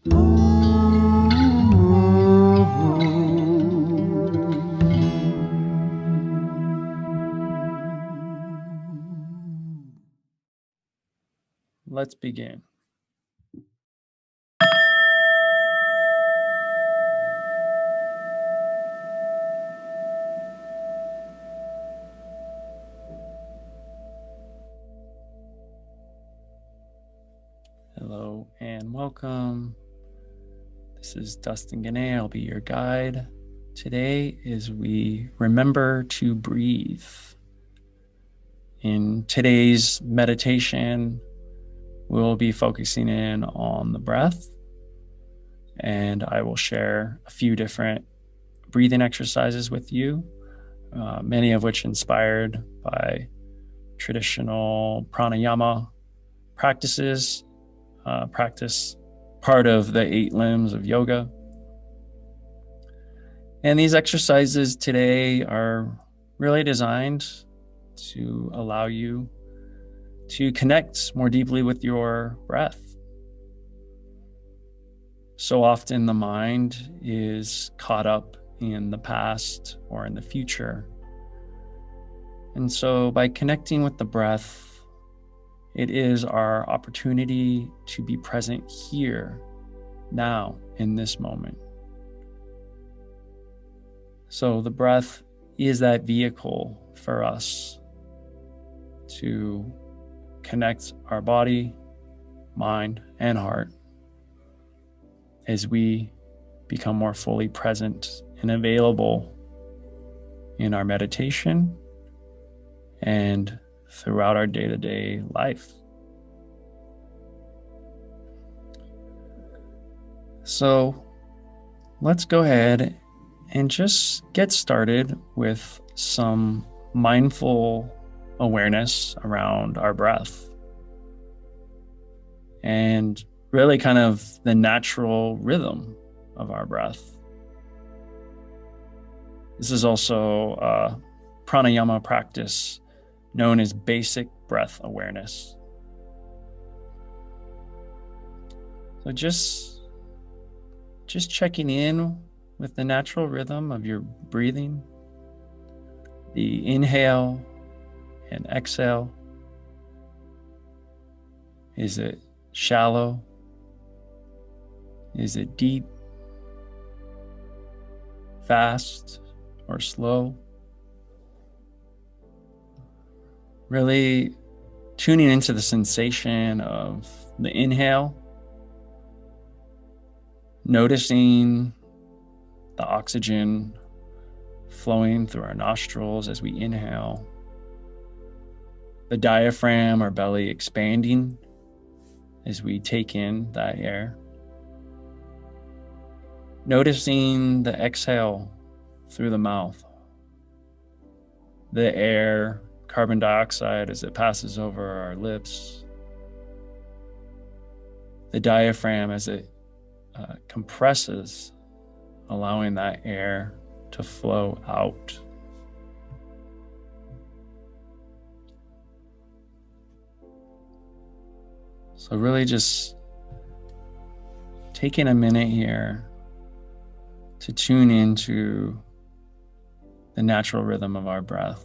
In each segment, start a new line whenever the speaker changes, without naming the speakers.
Let's begin. Hello and welcome. This is Dustin Guinee. I'll be your guide today as we remember to breathe. In today's meditation, we'll be focusing in on the breath, and I will share a few different breathing exercises with you, many of which inspired by traditional pranayama practices, part of the 8 limbs of yoga. And these exercises today are really designed to allow you to connect more deeply with your breath. So often the mind is caught up in the past or in the future. And so by connecting with the breath, it is our opportunity to be present here, now, in this moment. So the breath is that vehicle for us to connect our body, mind, and heart as we become more fully present and available in our meditation and throughout our day-to-day life. So let's go ahead and just get started with some mindful awareness around our breath and really kind of the natural rhythm of our breath. This is also a pranayama practice known as basic breath awareness. So just checking in with the natural rhythm of your breathing, the inhale and exhale. Is it shallow? Is it deep, fast, or slow? Really tuning into the sensation of the inhale, noticing the oxygen flowing through our nostrils as we inhale, the diaphragm or belly expanding as we take in that air. Noticing the exhale through the mouth, the air, carbon dioxide as it passes over our lips, the diaphragm as it compresses, allowing that air to flow out. So really just taking a minute here to tune into the natural rhythm of our breath.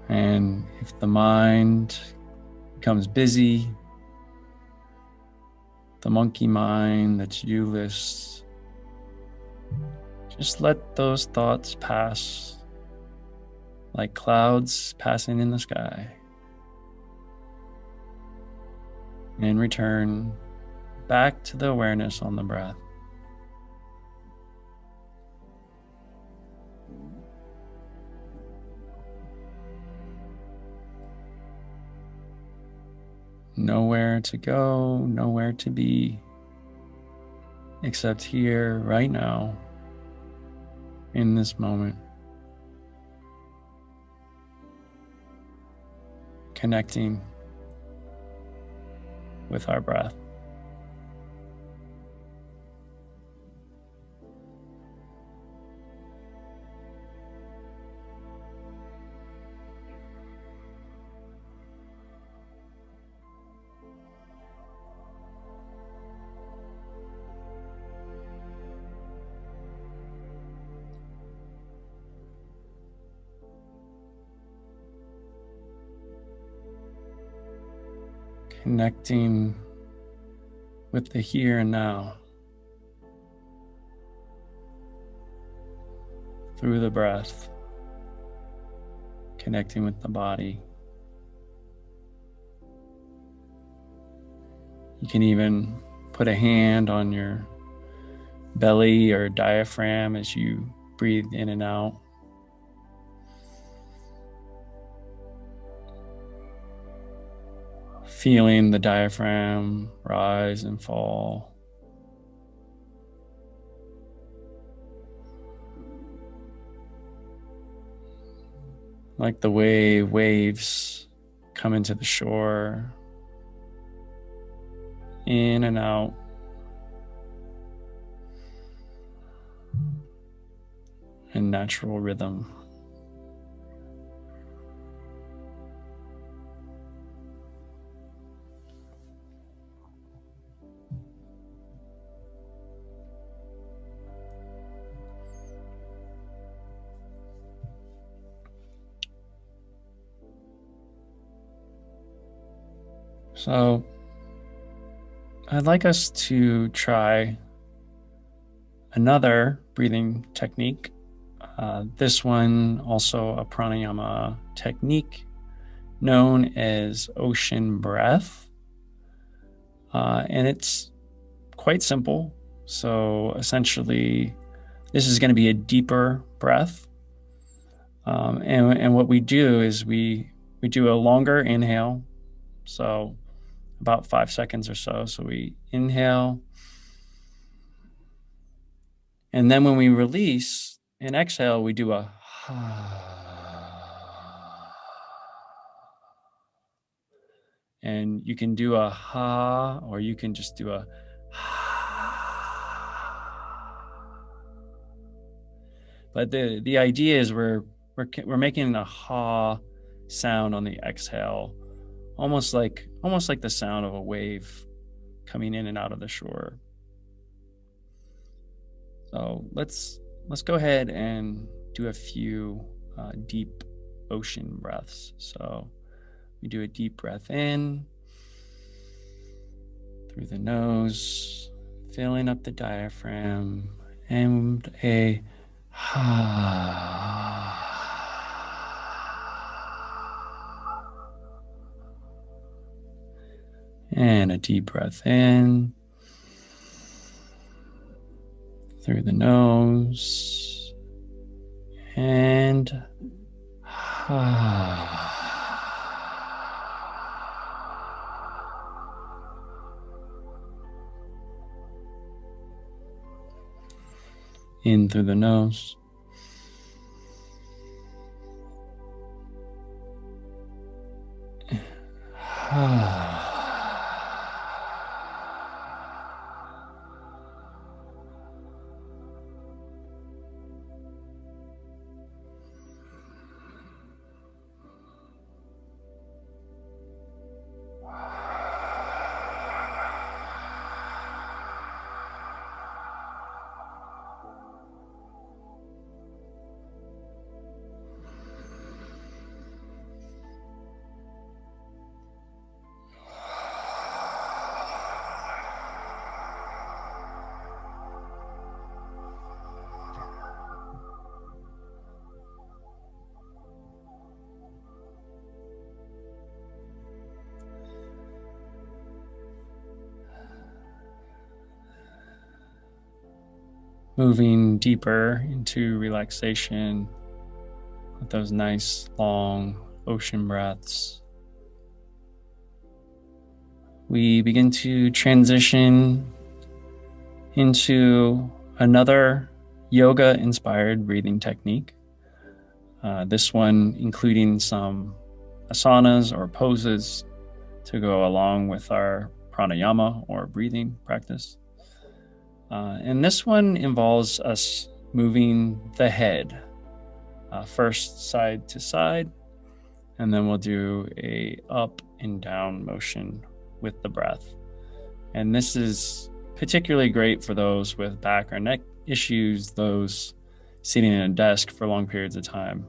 And if the mind becomes busy, the monkey mind, the to-do list, just let those thoughts pass like clouds passing in the sky, and return back to the awareness on the breath. Nowhere to go, nowhere to be, except here, right now, in this moment. Connecting with our breath. Connecting with the here and now through the breath, connecting with the body. You can even put a hand on your belly or diaphragm as you breathe in and out. Feeling the diaphragm rise and fall. Like the way waves come into the shore, in and out. In natural rhythm. So I'd like us to try another breathing technique. This one also a pranayama technique known as ocean breath. And it's quite simple. So essentially, this is going to be a deeper breath. And what we do is we do a longer inhale. So about 5 seconds or so. So we inhale. And then when we release and exhale, we do a and you can do a ha, or you can just do a but the idea is we're making a ha sound on the exhale, almost like the sound of a wave coming in and out of the shore. So let's go ahead and do a few deep ocean breaths. So we do a deep breath in through the nose, filling up the diaphragm, and a and a deep breath in through the nose, and in through the nose. Moving deeper into relaxation with those nice long ocean breaths. We begin to transition into another yoga-inspired breathing technique. This one including some asanas or poses to go along with our pranayama or breathing practice. And this one involves us moving the head first side to side, and then we'll do a up and down motion with the breath. And this is particularly great for those with back or neck issues, those sitting at a desk for long periods of time.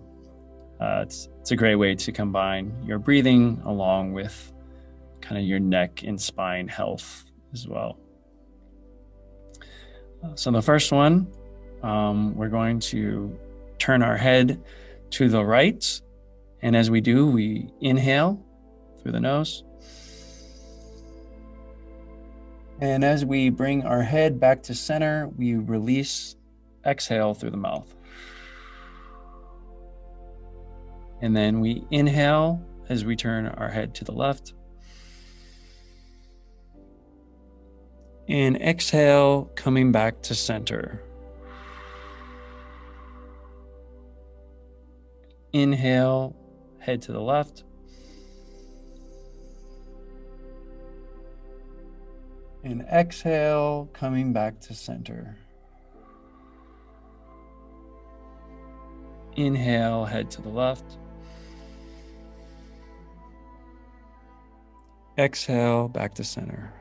It's a great way to combine your breathing along with kind of your neck and spine health as well. So the first one, we're going to turn our head to the right. And as we do, we inhale through the nose. And as we bring our head back to center, we release, exhale through the mouth. And then we inhale as we turn our head to the left. And exhale, coming back to center. Inhale, head to the left. And exhale, coming back to center. Inhale, head to the left. Exhale, back to center.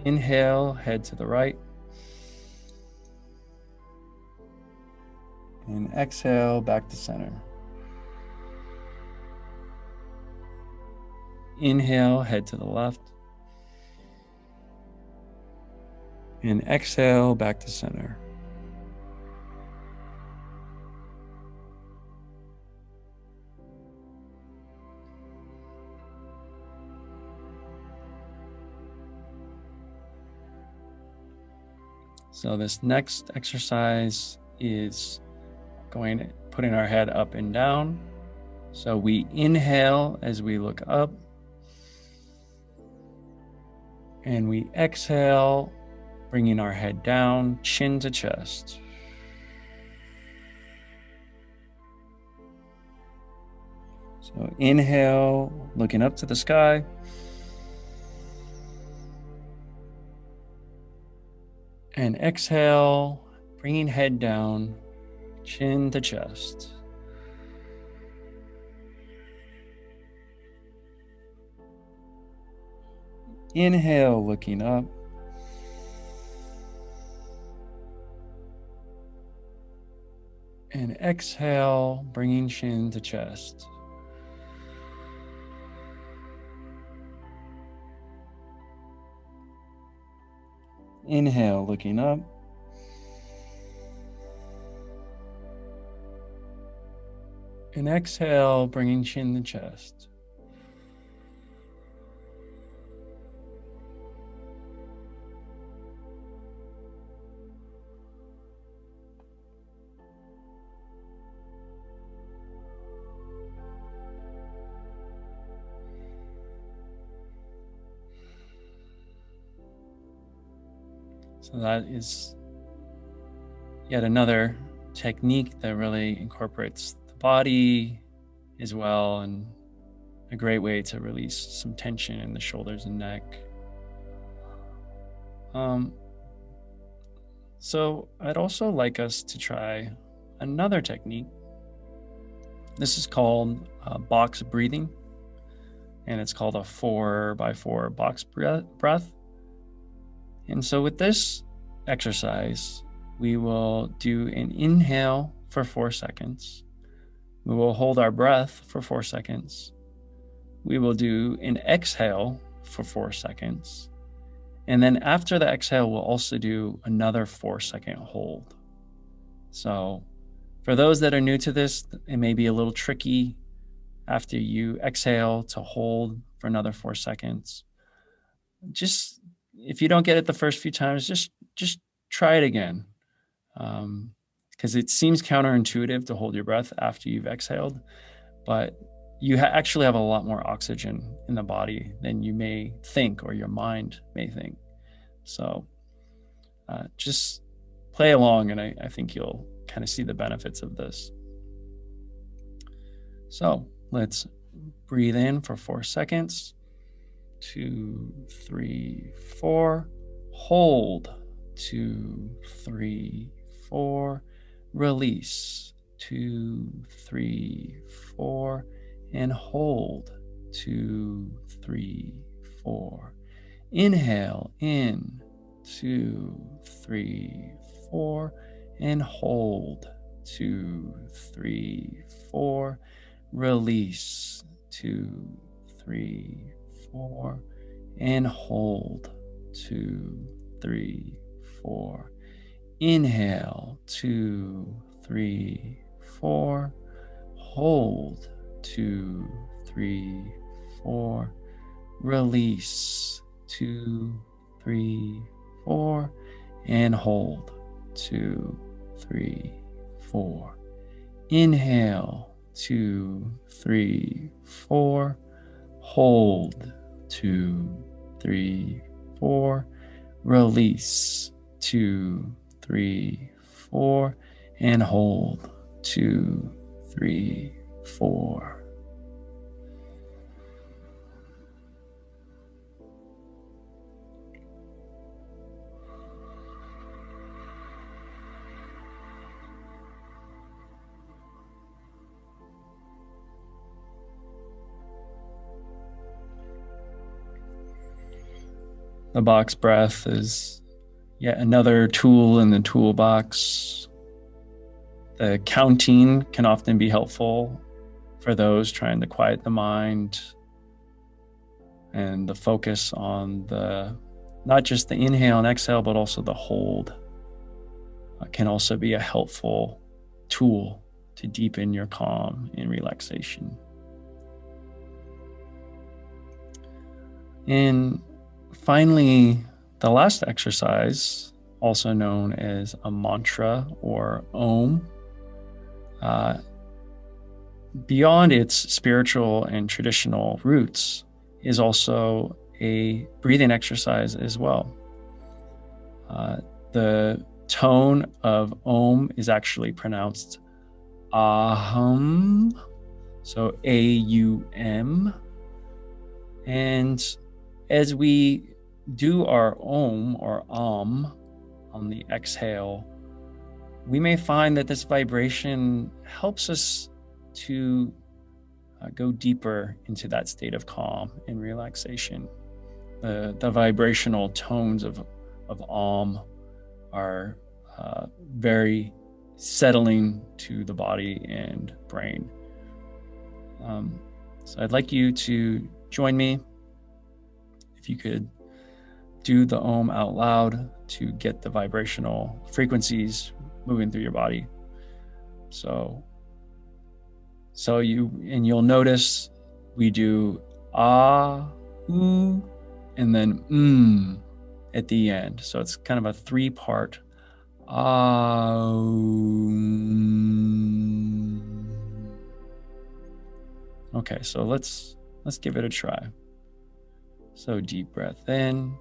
Inhale, head to the right. And exhale, back to center. Inhale, head to the left. And exhale, back to center. So this next exercise is putting our head up and down. So we inhale as we look up. And we exhale, bringing our head down, chin to chest. So inhale, looking up to the sky. And exhale, bringing head down, chin to chest. Inhale, looking up. And exhale, bringing chin to chest. Inhale, looking up. And exhale, bringing chin to chest. So that is yet another technique that really incorporates the body as well, and a great way to release some tension in the shoulders and neck. So I'd also like us to try another technique. This is called box breathing, and it's called a 4x4 box breath. And so with this exercise, we will do an inhale for 4 seconds. We will hold our breath for 4 seconds. We will do an exhale for 4 seconds. And then after the exhale, we'll also do another 4-second hold. So for those that are new to this, it may be a little tricky after you exhale to hold for another 4 seconds. Just if you don't get it the first few times, just try it again. Because it seems counterintuitive to hold your breath after you've exhaled, but you actually have a lot more oxygen in the body than you may think or your mind may think. So just play along, and I think you'll kind of see the benefits of this. So let's breathe in for 4 seconds. 2, 3, 4. Hold. 2, 3, 4. Release. 2, 3, 4. And hold. 2, 3, 4. Inhale in. 2, 3, 4. And hold. 2, 3, 4. Release. 2, 3, 4. And hold. 2, 3, 4. Inhale. 2, 3, 4. Hold. 2, 3, 4. Release. 2, 3, 4. And hold. 2, 3, 4. Inhale. 2, 3, 4. Hold. 2, 3, 4. Release. 2, 3, 4. And hold. 2, 3, 4. The box breath is yet another tool in the toolbox. The counting can often be helpful for those trying to quiet the mind, and the focus on not just the inhale and exhale, but also the hold can also be a helpful tool to deepen your calm and relaxation. And finally, the last exercise, also known as a mantra or OM, beyond its spiritual and traditional roots, is also a breathing exercise as well. The tone of OM is actually pronounced aham, so A-U-M. And as we do our OM or on the exhale, we may find that this vibration helps us to go deeper into that state of calm and relaxation. The vibrational tones of Om are very settling to the body and brain. So I'd like you to join me. If you could do the Om out loud to get the vibrational frequencies moving through your body. So you'll notice we do ah, oo, and then at the end. So it's kind of a 3-part ah. Okay, so let's give it a try. So deep breath in.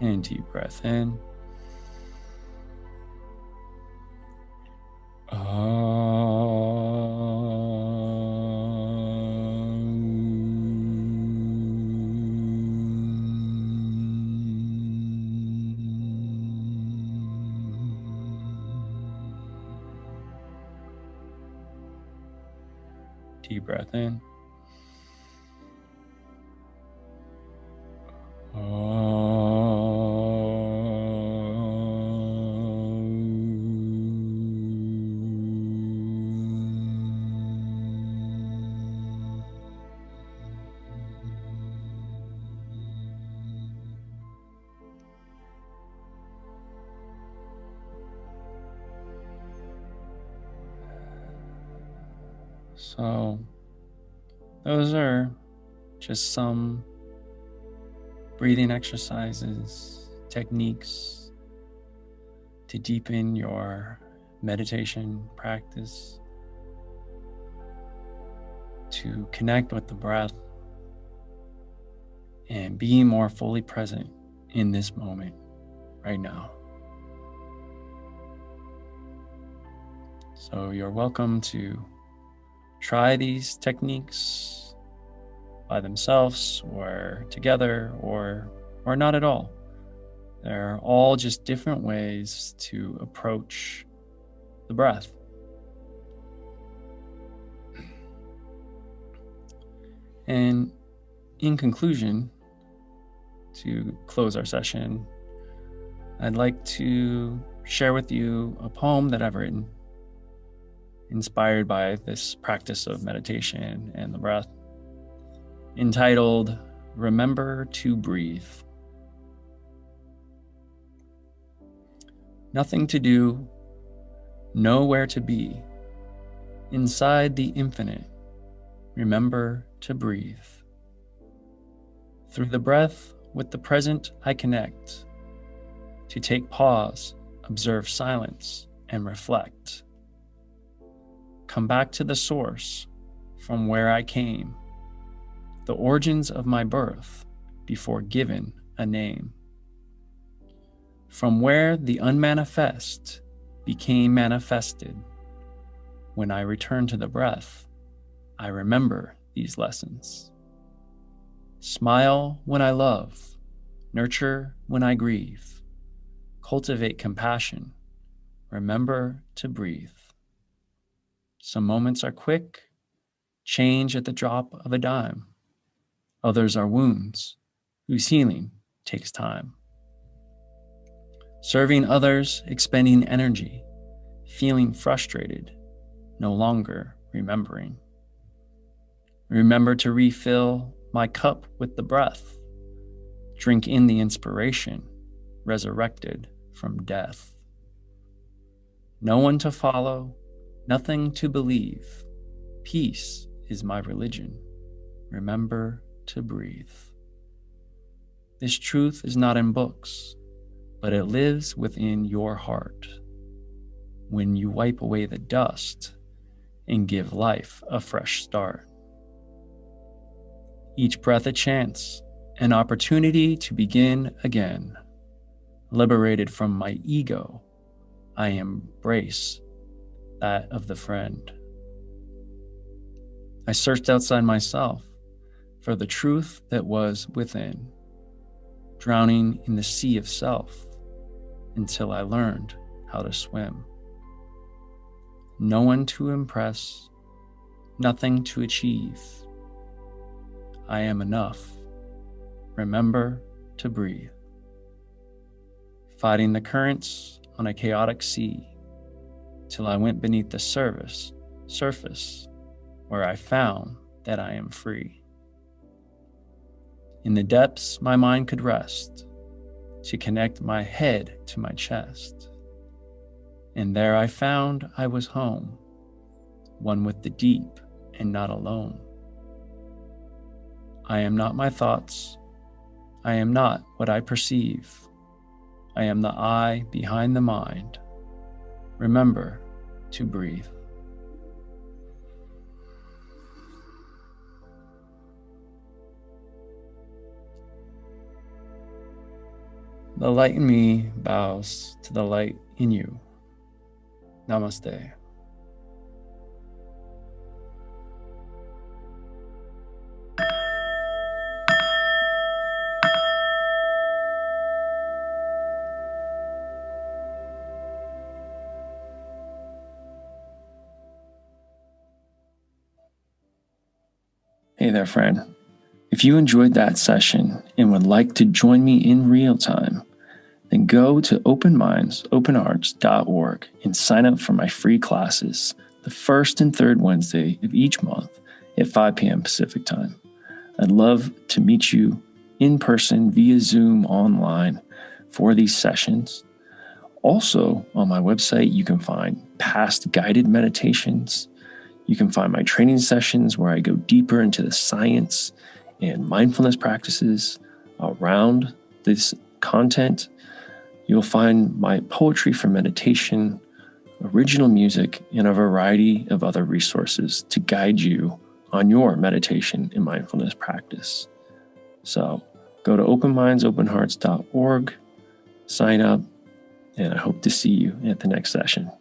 And deep breath in. Deep breath in. So those are just some breathing exercises, techniques to deepen your meditation practice to connect with the breath and be more fully present in this moment right now. So you're welcome to try these techniques by themselves or together or not at all. They're all just different ways to approach the breath. And in conclusion, to close our session, I'd like to share with you a poem that I've written, inspired by this practice of meditation and the breath, entitled, "Remember to Breathe." Nothing to do, nowhere to be. Inside the infinite, remember to breathe. Through the breath, with the present I connect, to take pause, observe silence, and reflect. Come back to the source from where I came, the origins of my birth before given a name. From where the unmanifest became manifested, when I return to the breath, I remember these lessons. Smile when I love, nurture when I grieve, cultivate compassion, remember to breathe. Some moments are quick, change at the drop of a dime. Others are wounds whose healing takes time. Serving others, expending energy, feeling frustrated, no longer remembering. Remember to refill my cup with the breath, drink in the inspiration, resurrected from death. No one to follow, nothing to believe. Peace is my religion. Remember to breathe. This truth is not in books, but it lives within your heart when you wipe away the dust and give life a fresh start. Each breath a chance, an opportunity to begin again. Liberated from my ego, I embrace that of the friend. I searched outside myself for the truth that was within, drowning in the sea of self until I learned how to swim. No one to impress, nothing to achieve. I am enough. Remember to breathe. Fighting the currents on a chaotic sea till I went beneath the surface where I found that I am free. In the depths, my mind could rest to connect my head to my chest. And there I found I was home, one with the deep and not alone. I am not my thoughts. I am not what I perceive. I am the I behind the mind. Remember to breathe. The light in me bows to the light in you. Namaste. Hey there, friend. If you enjoyed that session and would like to join me in real time, then go to openmindsopenhearts.org and sign up for my free classes the first and third Wednesday of each month at 5 p.m. Pacific time. I'd love to meet you in person via Zoom online for these sessions. Also, on my website, you can find past guided meditations. You can find my training sessions where I go deeper into the science and mindfulness practices around this content. You'll find my poetry for meditation, original music and a variety of other resources to guide you on your meditation and mindfulness practice. So go to openmindsopenhearts.org, sign up, and I hope to see you at the next session.